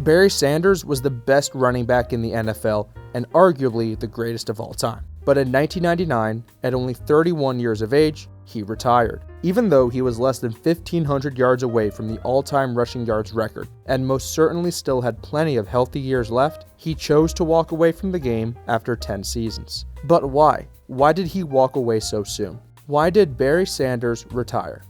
Barry Sanders was the best running back in the NFL and arguably the greatest of all time. But in 1999, at only 31 years of age, he retired. Even though he was less than 1,500 yards away from the all-time rushing yards record, and most certainly still had plenty of healthy years left, he chose to walk away from the game after 10 seasons. But why? Why did he walk away so soon? Why did Barry Sanders retire?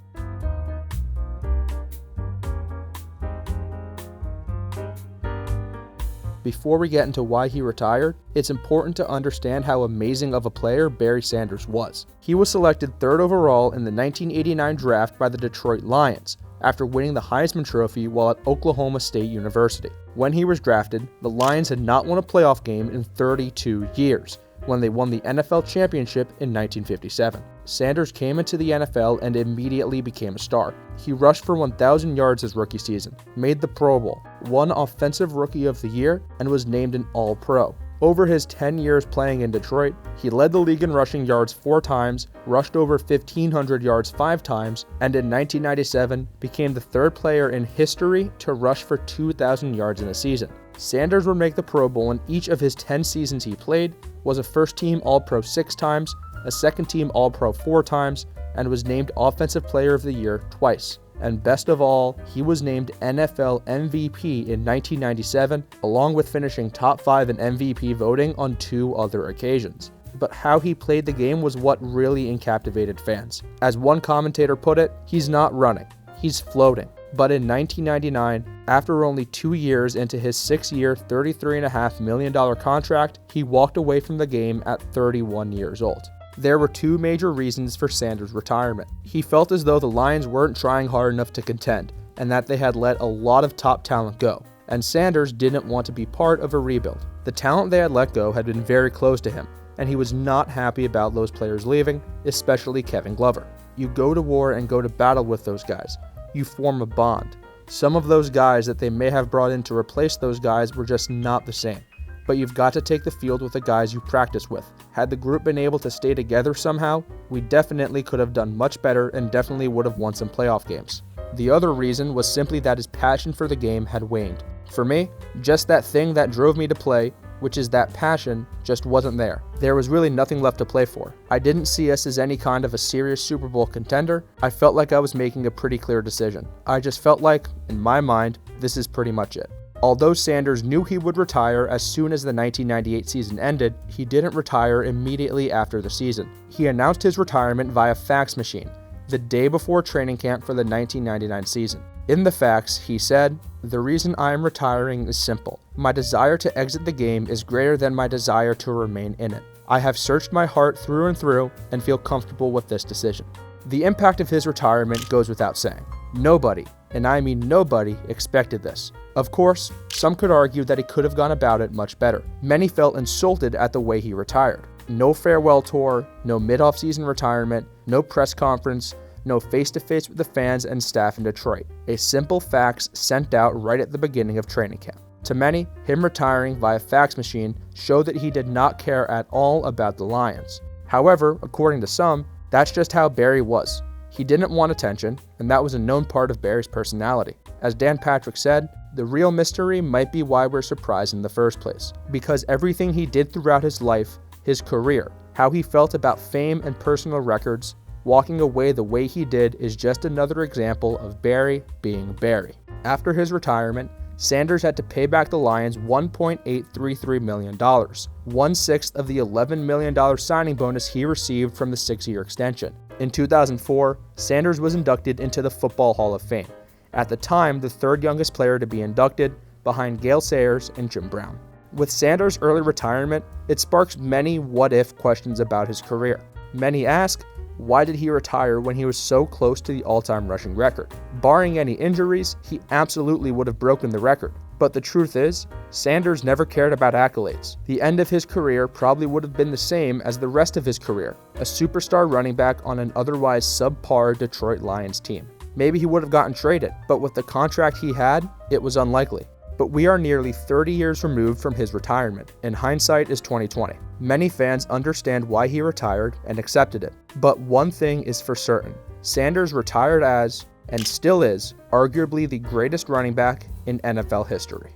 Before we get into why he retired, it's important to understand how amazing of a player Barry Sanders was. He was selected 3rd overall in the 1989 draft by the Detroit Lions, after winning the Heisman Trophy while at Oklahoma State University. When he was drafted, the Lions had not won a playoff game in 32 years, when they won the NFL championship in 1957. Sanders came into the NFL and immediately became a star. He rushed for 1,000 yards his rookie season, made the Pro Bowl, won Offensive Rookie of the Year, and was named an All-Pro. Over his 10 years playing in Detroit, he led the league in rushing yards 4 times, rushed over 1,500 yards 5 times, and in 1997 became the 3rd player in history to rush for 2,000 yards in a season. Sanders would make the Pro Bowl in each of his 10 seasons he played, was a first-team All-Pro 6 times, a second-team All-Pro 4 times, and was named Offensive Player of the Year twice. And best of all, he was named NFL MVP in 1997, along with finishing top 5 in MVP voting on 2 other occasions. But how he played the game was what really captivated fans. As one commentator put it, he's not running, he's floating. But in 1999, after only 2 years into his 6-year, $33.5 million contract, he walked away from the game at 31 years old. There were 2 major reasons for Sanders' retirement. He felt as though the Lions weren't trying hard enough to contend, and that they had let a lot of top talent go, and Sanders didn't want to be part of a rebuild. The talent they had let go had been very close to him, and he was not happy about those players leaving, especially Kevin Glover. You go to war and go to battle with those guys. You form a bond. Some of those guys that they may have brought in to replace those guys were just not the same. But you've got to take the field with the guys you practice with. Had the group been able to stay together somehow, we definitely could have done much better and definitely would have won some playoff games. The other reason was simply that his passion for the game had waned. For me, just that thing that drove me to play, which is that passion, just wasn't there. There was really nothing left to play for. I didn't see us as any kind of a serious Super Bowl contender. I felt like I was making a pretty clear decision. I just felt like, in my mind, this is pretty much it. Although Sanders knew he would retire as soon as the 1998 season ended, he didn't retire immediately after the season. He announced his retirement via fax machine, the day before training camp for the 1999 season. In the fax, he said, "The reason I am retiring is simple. My desire to exit the game is greater than my desire to remain in it. I have searched my heart through and through and feel comfortable with this decision." The impact of his retirement goes without saying. Nobody, and I mean nobody, expected this. Of course, some could argue that he could have gone about it much better. Many felt insulted at the way he retired. No farewell tour, no mid-off-season retirement, no press conference, no face-to-face with the fans and staff in Detroit. A simple fax sent out right at the beginning of training camp. To many, him retiring via fax machine showed that he did not care at all about the Lions. However, according to some, that's just how Barry was. He didn't want attention, and that was a known part of Barry's personality. As Dan Patrick said, the real mystery might be why we're surprised in the first place. Because everything he did throughout his life, his career, how he felt about fame and personal records, walking away the way he did is just another example of Barry being Barry. After his retirement, Sanders had to pay back the Lions $1.833 million, 1/6 of the $11 million signing bonus he received from the 6-year extension. In 2004, Sanders was inducted into the Football Hall of Fame, at the time the 3rd youngest player to be inducted, behind Gale Sayers and Jim Brown. With Sanders' early retirement, it sparks many what-if questions about his career. Many ask, why did he retire when he was so close to the all-time rushing record? Barring any injuries, he absolutely would have broken the record. But the truth is, Sanders never cared about accolades. The end of his career probably would have been the same as the rest of his career, a superstar running back on an otherwise subpar Detroit Lions team. Maybe he would have gotten traded, but with the contract he had, it was unlikely. But we are nearly 30 years removed from his retirement, and hindsight is 2020. Many fans understand why he retired and accepted it. But one thing is for certain, Sanders retired as, and still is, arguably the greatest running back in NFL history.